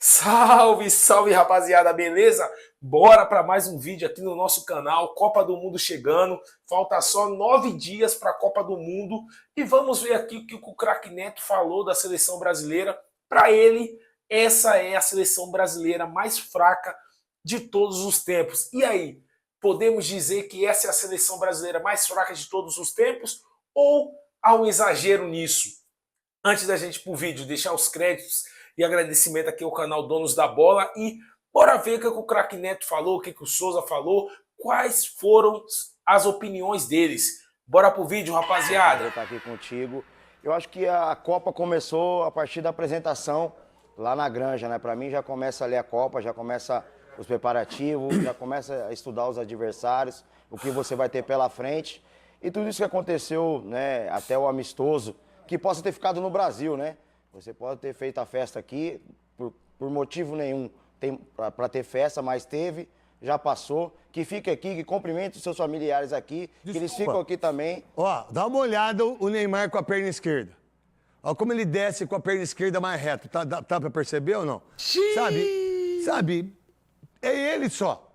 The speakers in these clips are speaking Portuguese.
Salve, salve rapaziada, beleza? Bora para mais um vídeo aqui no nosso canal, Copa do Mundo chegando, falta só 9 dias para a Copa do Mundo e vamos ver aqui o que o craque Neto falou da seleção brasileira. Para ele, essa é a seleção brasileira mais fraca de todos os tempos. E aí, podemos dizer que essa é a seleção brasileira mais fraca de todos os tempos ou há um exagero nisso? Antes da gente ir pro vídeo, deixar os créditos e agradecimento aqui ao canal Donos da Bola e bora ver o que o craque Neto falou, o que o Souza falou, quais foram as opiniões deles. Bora pro vídeo, rapaziada. Eu estar aqui contigo. Eu acho que a Copa começou a partir da apresentação lá na Granja, né? Para mim já começa ali a Copa, já começa os preparativos, já começa a estudar os adversários, o que você vai ter pela frente. E tudo isso que aconteceu, né, até o amistoso, que possa ter ficado no Brasil, né? Você pode ter feito a festa aqui, por motivo nenhum para ter festa, mas teve, já passou. Que fique aqui, que cumprimente os seus familiares aqui, que eles ficam aqui também. Ó, dá uma olhada o Neymar com a perna esquerda. Ó como ele desce com a perna esquerda mais reta. Tá pra perceber ou não? Sabe, é ele só.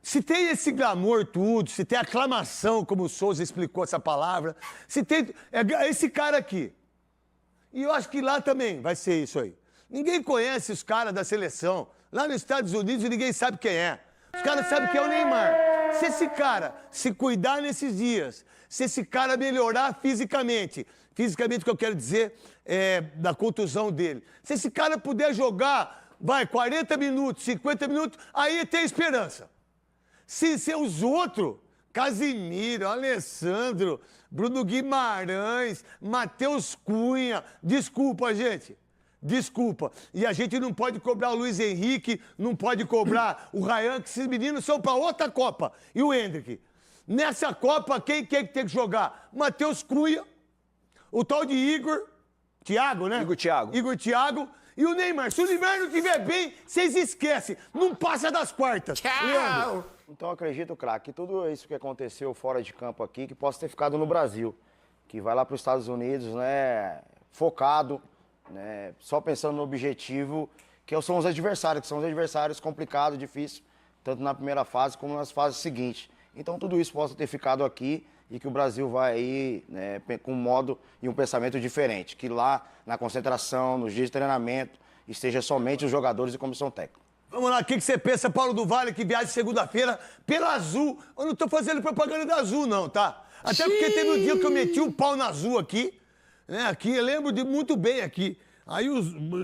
Se tem esse glamour tudo, se tem aclamação, como o Souza explicou essa palavra, se tem... É esse cara aqui. E eu acho que lá também vai ser isso aí. Ninguém conhece os caras da seleção. Lá nos Estados Unidos ninguém sabe quem é. Os caras sabem quem é o Neymar. Se esse cara se cuidar nesses dias, se esse cara melhorar fisicamente o que eu quero dizer é da contusão dele, se esse cara puder jogar, 40 minutos, 50 minutos, aí tem esperança. Se ser os outros, Casimiro, Alessandro, Bruno Guimarães, Matheus Cunha, desculpa, gente. Desculpa. E a gente não pode cobrar o Luiz Henrique, não pode cobrar o Ryan, que esses meninos são para outra Copa. E o Hendrick. Nessa Copa, quem tem que jogar? Matheus Cunha, o tal de Igor, Thiago, né? Igor Thiago. E o Neymar. Se o Neymar não estiver bem, vocês esquecem. Não passa das quartas. Tchau! Então eu acredito, craque, que tudo isso que aconteceu fora de campo aqui, que possa ter ficado no Brasil. Que vai lá para os Estados Unidos, né, focado, né, só pensando no objetivo, que são os adversários, complicados, difíceis, tanto na primeira fase como nas fases seguintes. Então tudo isso possa ter ficado aqui e que o Brasil vai aí, né, com um modo e um pensamento diferente. Que lá, na concentração, nos dias de treinamento, esteja somente os jogadores e comissão técnica. Vamos lá, o que você pensa, Paulo do Vale, que viaja segunda-feira pela Azul? Eu não tô fazendo propaganda da Azul, não, tá? Até porque teve um dia que eu meti um pau na Azul aqui, né? Aqui, eu lembro muito bem aqui. Aí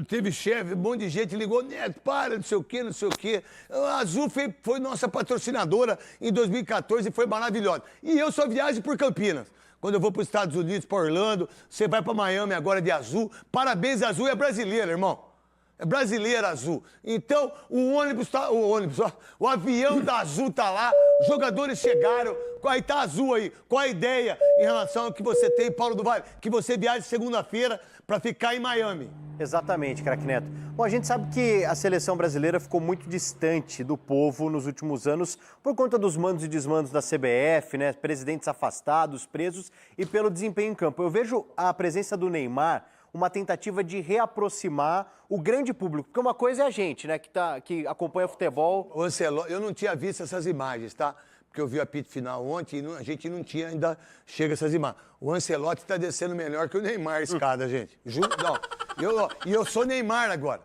teve chefe, um monte de gente ligou, Neto, para, não sei o quê, não sei o quê. A Azul foi nossa patrocinadora em 2014 e foi maravilhosa. E eu só viajo por Campinas. Quando eu vou para os Estados Unidos, para Orlando, você vai para Miami agora de Azul. Parabéns, Azul é brasileira, irmão. É brasileira, Azul. Então, o avião da Azul tá lá, os jogadores chegaram, aí tá Azul aí. Qual a ideia em relação ao que você tem, Paulo do Vale? Que você viaje segunda-feira para ficar em Miami. Exatamente, craque Neto. Bom, a gente sabe que a seleção brasileira ficou muito distante do povo nos últimos anos por conta dos mandos e desmandos da CBF, né? Presidentes afastados, presos e pelo desempenho em campo. Eu vejo a presença do Neymar uma tentativa de reaproximar o grande público, porque uma coisa é a gente, né, que acompanha futebol. Ô, Ancelotti, eu não tinha visto essas imagens, tá? Porque eu vi o apito final ontem e a gente não tinha ainda chega essas imagens. O Ancelotti tá descendo melhor que o Neymar a escada, gente. Juro, não. Eu sou Neymar agora.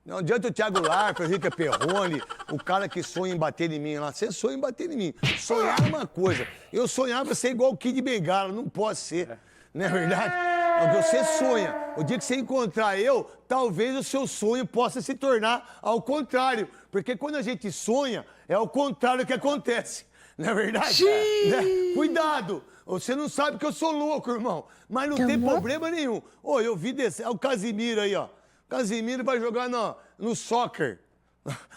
Não adianta o Thiago Larpa, o Henrique Perrone, o cara que sonha em bater em mim lá. Você sonha em bater em mim. Sonhar é uma coisa. Eu sonhava ser igual o Kid Bengala, não posso ser. Não é verdade? Você sonha. O dia que você encontrar eu, talvez o seu sonho possa se tornar ao contrário. Porque quando a gente sonha, é ao contrário que acontece. Não é verdade? Né? Cuidado! Você não sabe que eu sou louco, irmão. Mas não tem problema nenhum. Ô, eu vi desse... o Casimiro aí, ó. Casimiro vai jogar no soccer.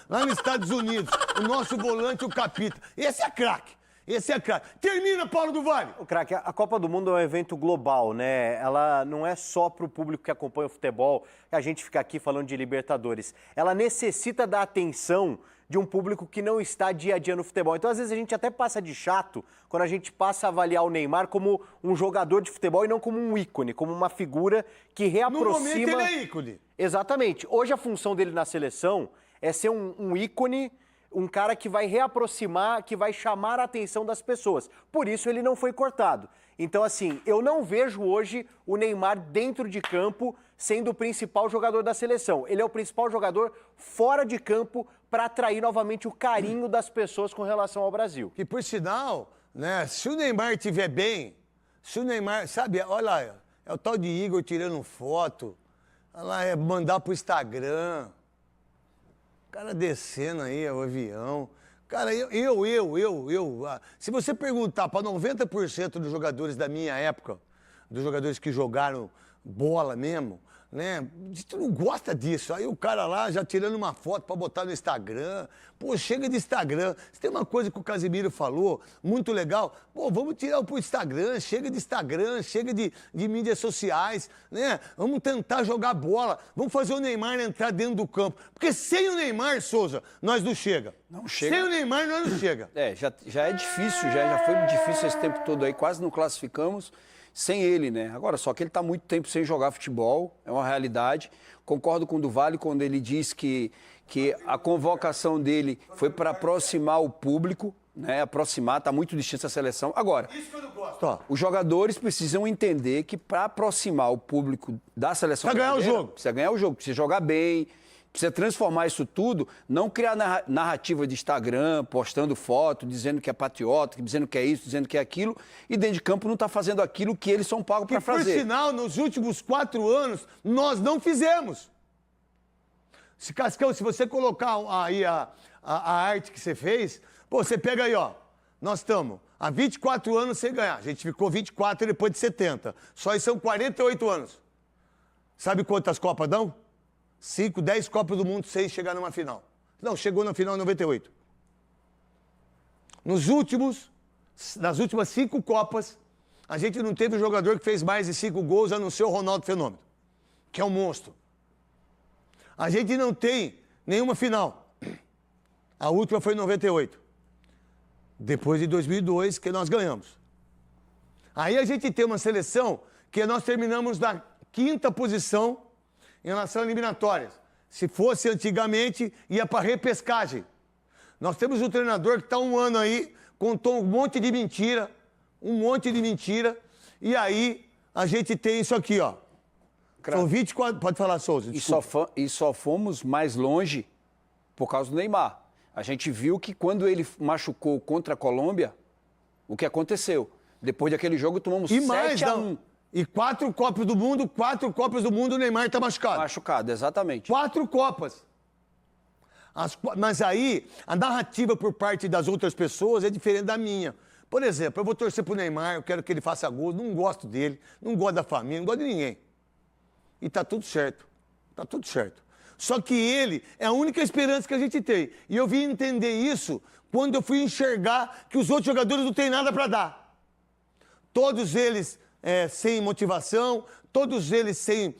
Lá nos Estados Unidos. O nosso volante, o Capita. Esse é craque. Esse é craque. Termina, Paulo do Vale. O craque, a Copa do Mundo é um evento global, né? Ela não é só para o público que acompanha o futebol, que a gente fica aqui falando de Libertadores. Ela necessita da atenção de um público que não está dia a dia no futebol. Então, às vezes, a gente até passa de chato quando a gente passa a avaliar o Neymar como um jogador de futebol e não como um ícone, como uma figura que reaproxima... No momento, ele é ícone. Exatamente. Hoje, a função dele na seleção é ser um ícone, um cara que vai reaproximar, que vai chamar a atenção das pessoas. Por isso, ele não foi cortado. Então, assim, eu não vejo hoje o Neymar dentro de campo sendo o principal jogador da seleção. Ele é o principal jogador fora de campo para atrair novamente o carinho das pessoas com relação ao Brasil. Que, por sinal, né, se o Neymar estiver bem, se o Neymar, sabe, olha lá, é o tal de Igor tirando foto, olha lá, é mandar pro Instagram, o cara descendo aí, o avião. Cara, se você perguntar para 90% dos jogadores da minha época, dos jogadores que jogaram bola mesmo, né? Tu não gosta disso. Aí o cara lá já tirando uma foto para botar no Instagram. Pô, chega de Instagram. Se tem uma coisa que o Casimiro falou, muito legal. Pô, vamos tirar pro Instagram. Chega de Instagram, chega de mídias sociais, né? Vamos tentar jogar bola. Vamos fazer o Neymar entrar dentro do campo. Porque sem o Neymar, Souza, nós não chega. Não chega. Sem o Neymar, nós não chega. Já é difícil, já foi difícil esse tempo todo aí. Quase não classificamos sem ele, né? Agora, só que ele está muito tempo sem jogar futebol, é uma realidade. Concordo com o do Vale quando ele diz que a convocação dele foi para aproximar o público, né? Aproximar, está muito distante da seleção. Agora, Isso que eu não gosto. os jogadores precisam entender que para aproximar o público da seleção Precisa ganhar o brasileira, jogo. Precisa ganhar o jogo, precisa jogar bem, precisa transformar isso tudo, não criar narrativa de Instagram, postando foto, dizendo que é patriota, dizendo que é isso, dizendo que é aquilo, e dentro de campo não está fazendo aquilo que eles são pagos para fazer. Por sinal, nos últimos 4 anos, nós não fizemos. Cascão, se você colocar aí a arte que você fez, pô, você pega aí, ó. Nós estamos há 24 anos sem ganhar. A gente ficou 24 depois de 70. Só isso são 48 anos. Sabe quantas Copas dão? 5, 10 Copas do Mundo sem chegar numa final. Não, chegou na final em 98. Nas últimas 5 Copas, a gente não teve um jogador que fez mais de 5 gols, a não ser o Ronaldo Fenômeno, que é um monstro. A gente não tem nenhuma final. A última foi em 98. Depois de 2002, que nós ganhamos. Aí a gente tem uma seleção que nós terminamos na 5ª posição em relação a eliminatórias. Se fosse antigamente, ia para repescagem. Nós temos um treinador que está 1 ano aí, contou um monte de mentira, e aí a gente tem isso aqui, ó. São 24... Pode falar, Souza, E só fomos mais longe por causa do Neymar. A gente viu que quando ele machucou contra a Colômbia, o que aconteceu? Depois daquele jogo, tomamos 7-1. E 4 Copas do Mundo, o Neymar está machucado. Machucado, exatamente. 4 Copas. Mas aí, a narrativa por parte das outras pessoas é diferente da minha. Por exemplo, eu vou torcer pro Neymar, eu quero que ele faça gol, não gosto dele, não gosto da família, não gosto de ninguém. E tá tudo certo. Tá tudo certo. Só que ele é a única esperança que a gente tem. E eu vim entender isso quando eu fui enxergar que os outros jogadores não têm nada para dar. Todos eles sem motivação, todos eles sem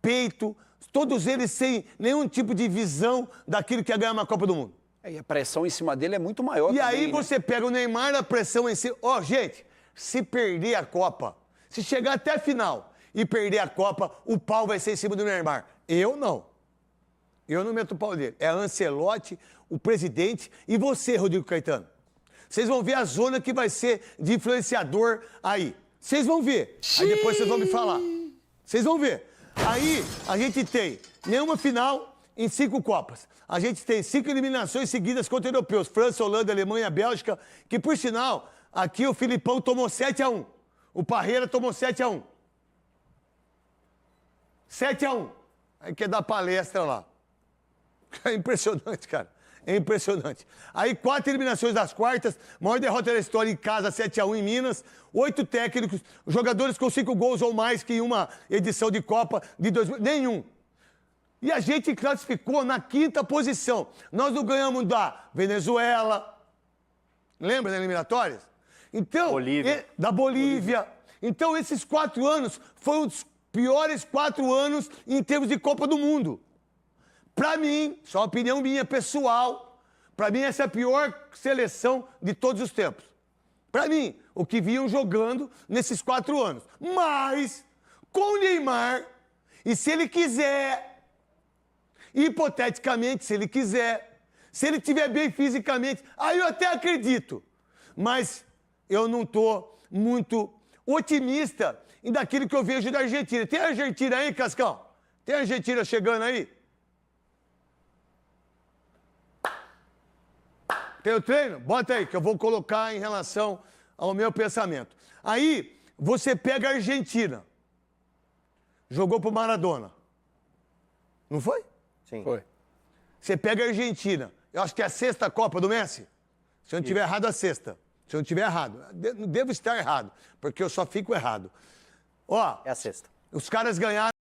peito, todos eles sem nenhum tipo de visão daquilo que é ganhar uma Copa do Mundo. E a pressão em cima dele é muito maior E também, aí né? você pega o Neymar, a pressão em cima... Ó, gente, se perder a Copa, se chegar até a final e perder a Copa, o pau vai ser em cima do Neymar. Eu não. Eu não meto o pau dele. É Ancelotti, o presidente e você, Rodrigo Caetano. Vocês vão ver a zona que vai ser de influenciador aí. Vocês vão ver. Aí depois vocês vão me falar. Vocês vão ver. Aí a gente tem nenhuma final em 5 Copas. A gente tem 5 eliminações seguidas contra europeus. França, Holanda, Alemanha, Bélgica. Que, por sinal, aqui o Filipão tomou 7-1. O Parreira tomou 7-1. 7-1. Aí quer dar palestra lá. É impressionante, cara. É impressionante. Aí 4 eliminações das quartas, maior derrota da história em casa, 7-1 em Minas, 8 técnicos, jogadores com 5 gols ou mais que em uma edição de Copa de 2000, nenhum. E a gente classificou na 5ª posição. Nós não ganhamos da Venezuela, Lembra das eliminatórias? Então, Bolívia. da Bolívia. Então, esses 4 anos foram os piores 4 anos em termos de Copa do Mundo. Pra mim, só uma opinião minha, pessoal, pra mim essa é a pior seleção de todos os tempos. Pra mim, o que vinham jogando nesses 4 anos. Mas, com o Neymar, e se ele quiser, hipoteticamente, se ele quiser, se ele estiver bem fisicamente, aí eu até acredito. Mas eu não tô muito otimista em daquilo que eu vejo da Argentina. Tem a Argentina aí, Cascão? Tem a Argentina chegando aí? Tem o treino? Bota aí, que eu vou colocar em relação ao meu pensamento. Aí, você pega a Argentina. Jogou pro Maradona. Não foi? Sim. Foi. Você pega a Argentina. Eu acho que é a 6ª Copa do Messi. Se eu não estiver errado, a 6ª. Se eu não estiver errado. Devo estar errado, porque eu só fico errado. Ó, É a 6ª. os caras ganharam.